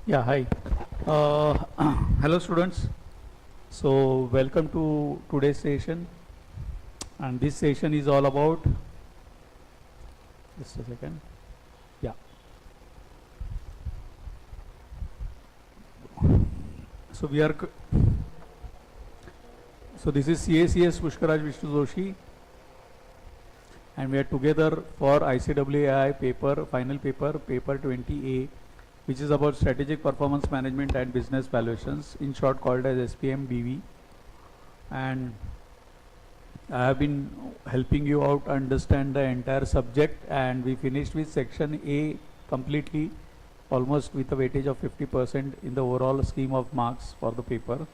Yeah, hi. Uh, Hello, students. So, welcome to today's session. And this session is all about. Just a second. Yeah. So we are. So this is CACS Pushkaraj Vishnu Joshi, and we are together for ICAAI paper, final paper, paper 20A, which is about strategic performance management and business valuations, in short called as Spm&Bv. And I have been helping you out understand the entire subject, and we finished with section A completely, almost with a weightage of 50% in the overall scheme of marks for the paper.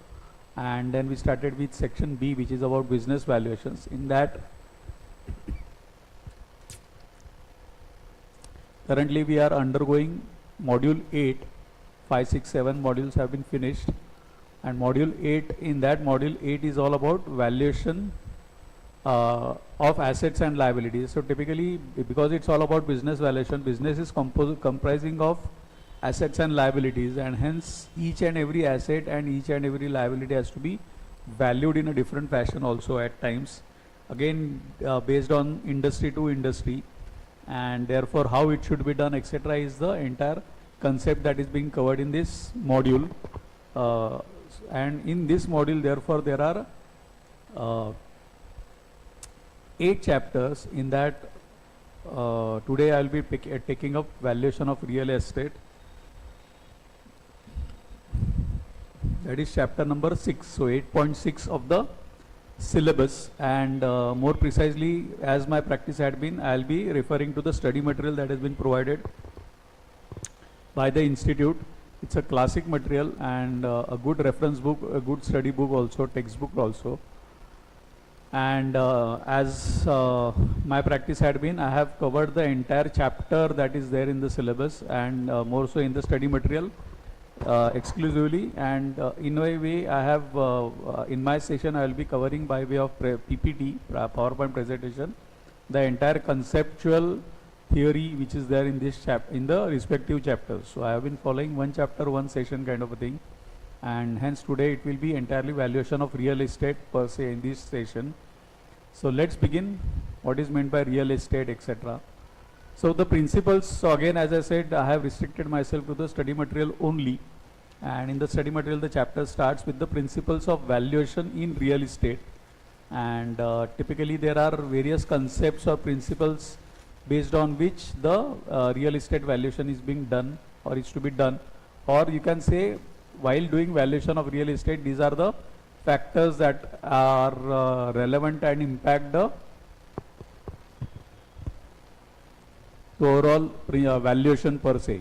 And then we started with section B, which is about business valuations. In that, currently we are undergoing module 8, 5, 6, 7 modules have been finished. And module 8, in that module 8 is all about valuation of assets and liabilities. So typically, because it's all about business valuation, business is comprising of assets and liabilities, and hence each and every asset and each and every liability has to be valued in a different fashion also at times, again based on industry to industry, and therefore how it should be done, etc., is the entire concept that is being covered in this module. And in this module, therefore, there are 8 chapters. In that, today I will be taking up valuation of real estate. That is chapter number 6, so 8.6 of the syllabus. And more precisely, as my practice had been, I will be referring to the study material that has been provided by the institute. It's a classic material and a good reference book, a good study book also, textbook also. And as my practice had been, I have covered the entire chapter that is there in the syllabus, and more so in the study material exclusively. And in a way, I have in my session I will be covering by way of PPT, PowerPoint presentation, the entire conceptual theory which is there in this in the respective chapters. So I have been following one chapter, one session kind of a thing, and hence today it will be entirely valuation of real estate per se in this session. So let's begin. What is meant by real estate, etc. So the principles, so again, as I said, I have restricted myself to the study material only, and in the study material the chapter starts with the principles of valuation in real estate. And typically there are various concepts or principles based on which the real estate valuation is being done or is to be done, or you can say, while doing valuation of real estate, these are the factors that are relevant and impact the overall valuation per se.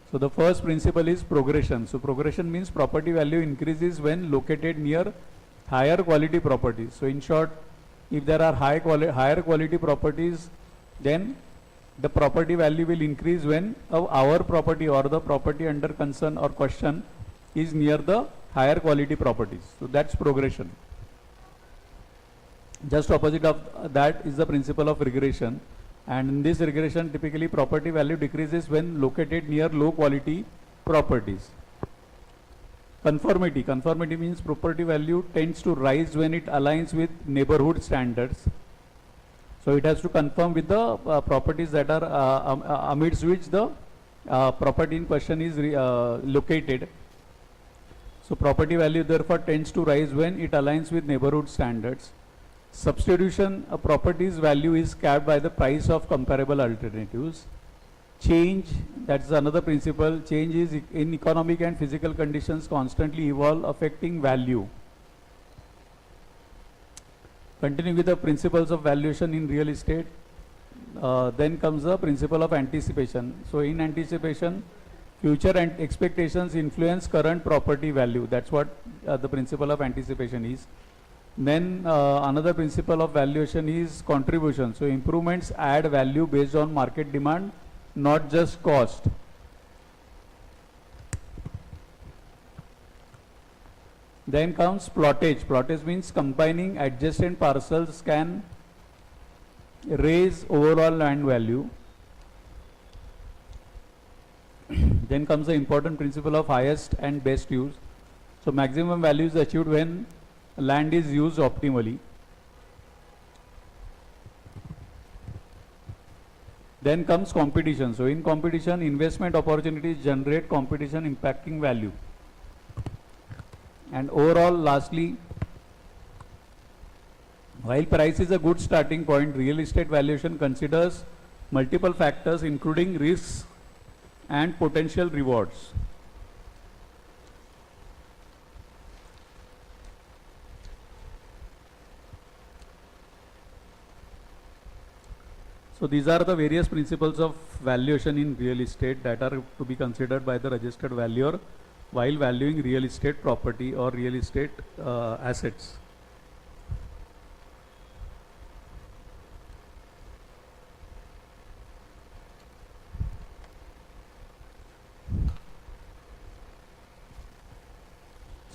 So the first principle is progression. So progression means property value increases when located near higher quality properties. So in short, if there are higher quality properties, then the property value will increase when our property or the property under concern or question is near the higher quality properties. So that's progression. Just opposite of that is the principle of regression. And in this regression, typically property value decreases when located near low quality properties. Conformity. Conformity means property value tends to rise when it aligns with neighborhood standards. So it has to conform with the properties that are amidst which the property in question is located. So property value therefore tends to rise when it aligns with neighborhood standards. Substitution, a property's value is capped by the price of comparable alternatives. Change, that's another principle. Change is in economic and physical conditions constantly evolve, affecting value. Continuing with the principles of valuation in real estate, then comes the principle of anticipation. So in anticipation, future and expectations influence current property value. That's what the principle of anticipation is. Then another principle of valuation is contribution. So improvements add value based on market demand, not just cost. Then comes plottage. Plottage means combining adjacent parcels can raise overall land value. Then comes the important principle of highest and best use. So maximum value is achieved when land is used optimally. Then comes competition. So in competition, investment opportunities generate competition impacting value. And overall, lastly, while price is a good starting point, real estate valuation considers multiple factors including risks and potential rewards. So these are the various principles of valuation in real estate that are to be considered by the registered valuer while valuing real estate property or real estate assets.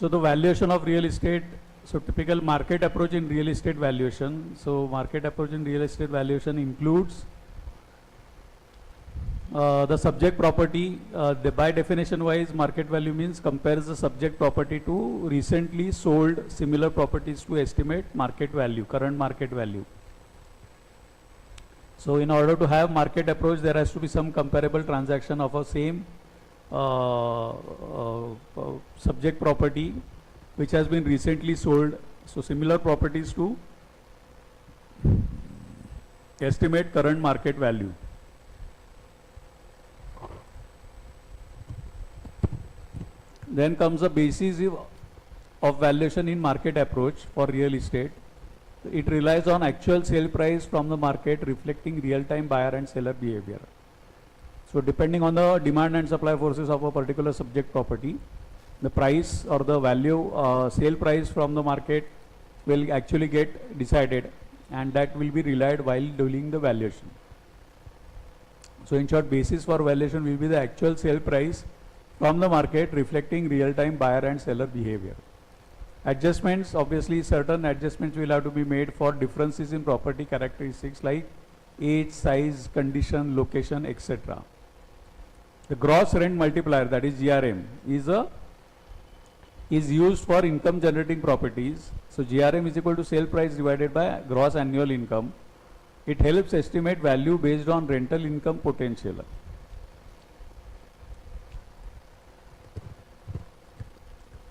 So the valuation of real estate, so typical market approach in real estate valuation. So market approach in real estate valuation includes the subject property. By definition wise, market value means compares the subject property to recently sold similar properties to estimate market value, current market value. So in order to have market approach, there has to be some comparable transaction of a same subject property which has been recently sold. So similar properties to estimate current market value. Then comes the basis of valuation in market approach for real estate. It relies on actual sale price from the market reflecting real-time buyer and seller behavior. So depending on the demand and supply forces of a particular subject property, the price or the value, sale price from the market will actually get decided, and that will be relied while doing the valuation. So in short, basis for valuation will be the actual sale price from the market reflecting real-time buyer and seller behavior. Adjustments, obviously certain adjustments will have to be made for differences in property characteristics like age, size, condition, location, etc. The gross rent multiplier, that is GRM, is used for income generating properties. So GRM is equal to sale price divided by gross annual income. It helps estimate value based on rental income potential.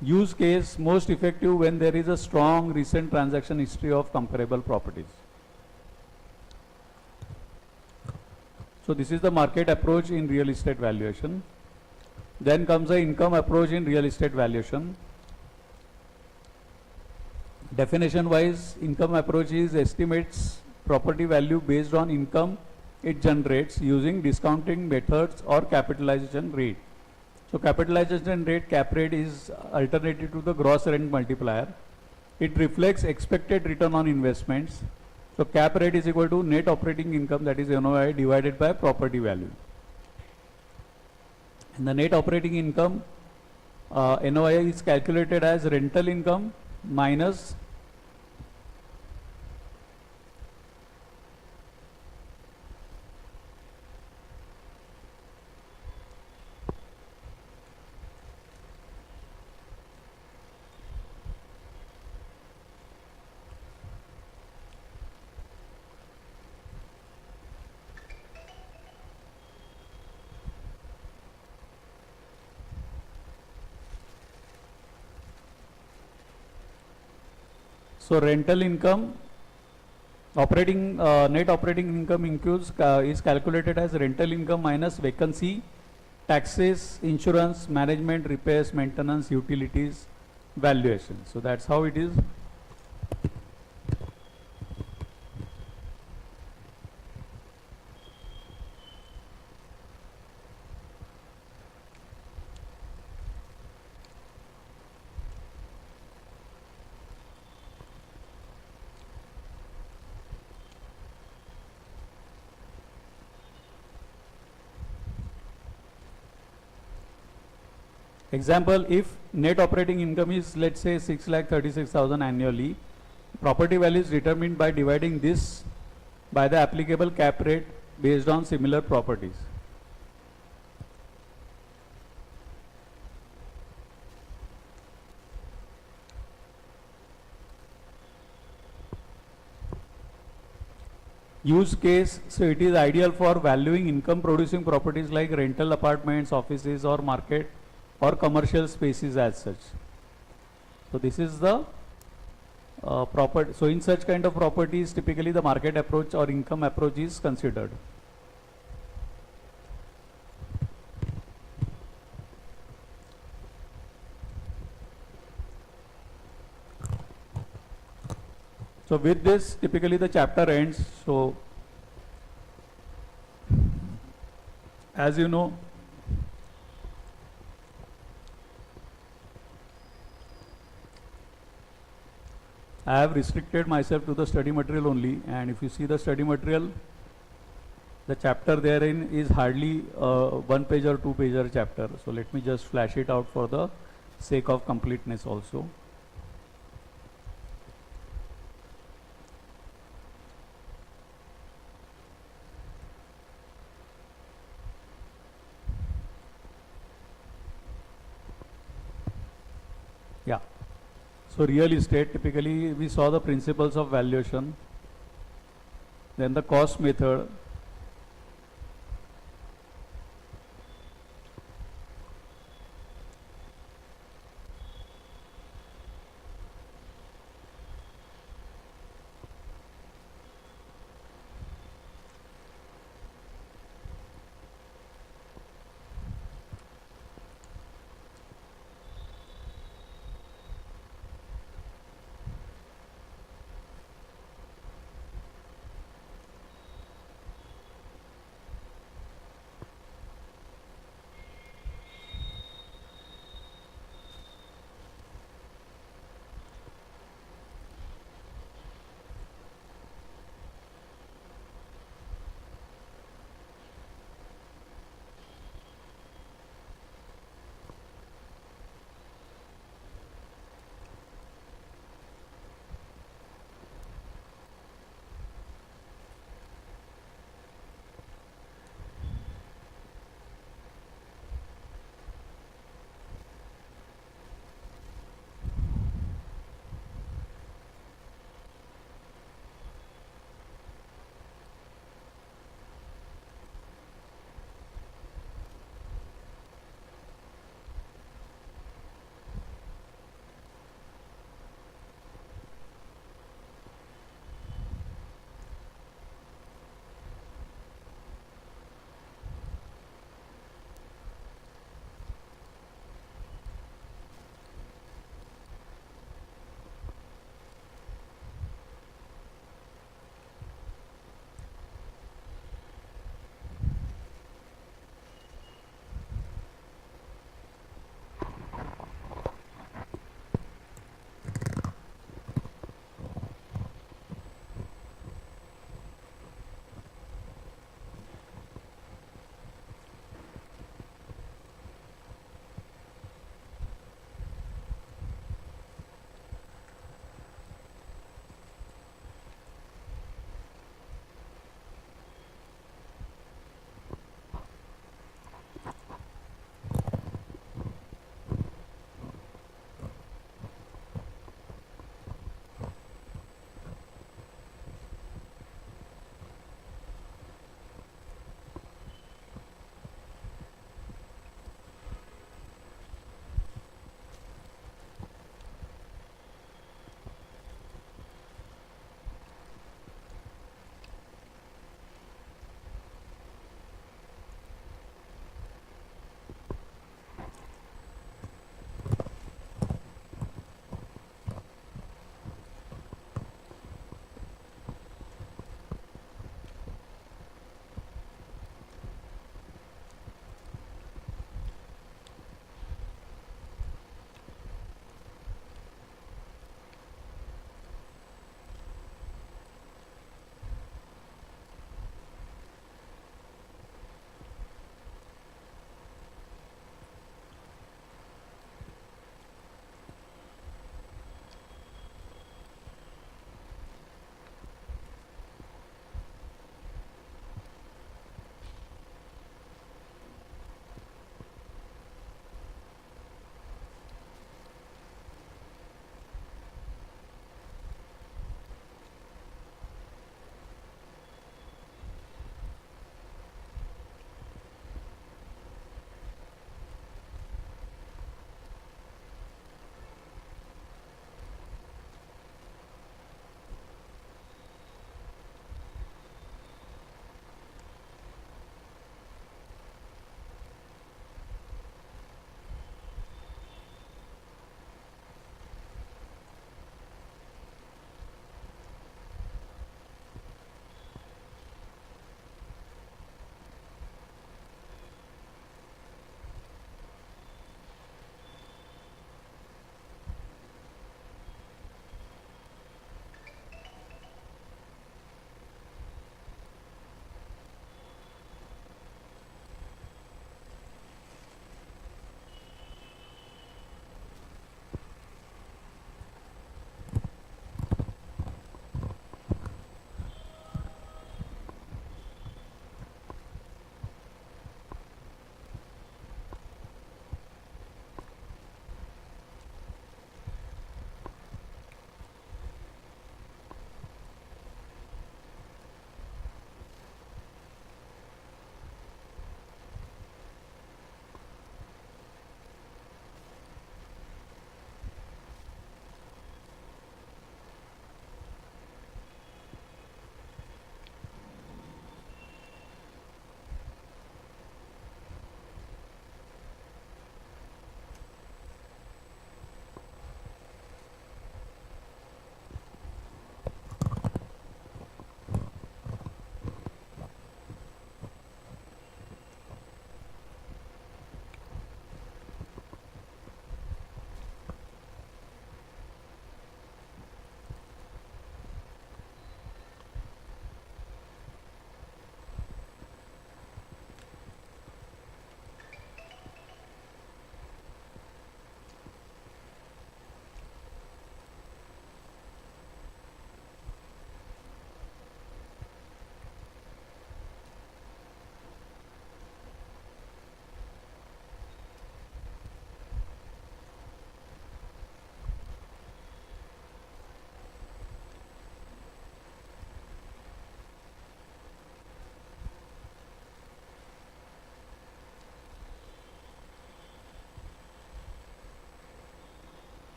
Use case most effective when there is a strong recent transaction history of comparable properties. So this is the market approach in real estate valuation. Then comes the income approach in real estate valuation. Definition wise, income approach is estimates property value based on income it generates using discounting methods or capitalization rate. So capitalization rate, cap rate, is alternative to the gross rent multiplier. It reflects expected return on investments. So cap rate is equal to net operating income, that is NOI, divided by property value. And the net operating income, NOI, is calculated as rental income minus so rental income, net operating income includes is calculated as rental income minus vacancy, taxes, insurance, management, repairs, maintenance, utilities, valuation. So that's how it is. Example, if net operating income is, let's say, 6,36,000 annually, property value is determined by dividing this by the applicable cap rate based on similar properties. Use case, so it is ideal for valuing income producing properties like rental apartments, offices or market or commercial spaces as such. So this is the property. So in such kind of properties, typically the market approach or income approach is considered. So with this, typically the chapter ends. So as you know, I have restricted myself to the study material only, and if you see the study material, the chapter therein is hardly one page or two pager chapter. So let me just flash it out for the sake of completeness also. Yeah. So real estate, typically we saw the principles of valuation, then the cost method,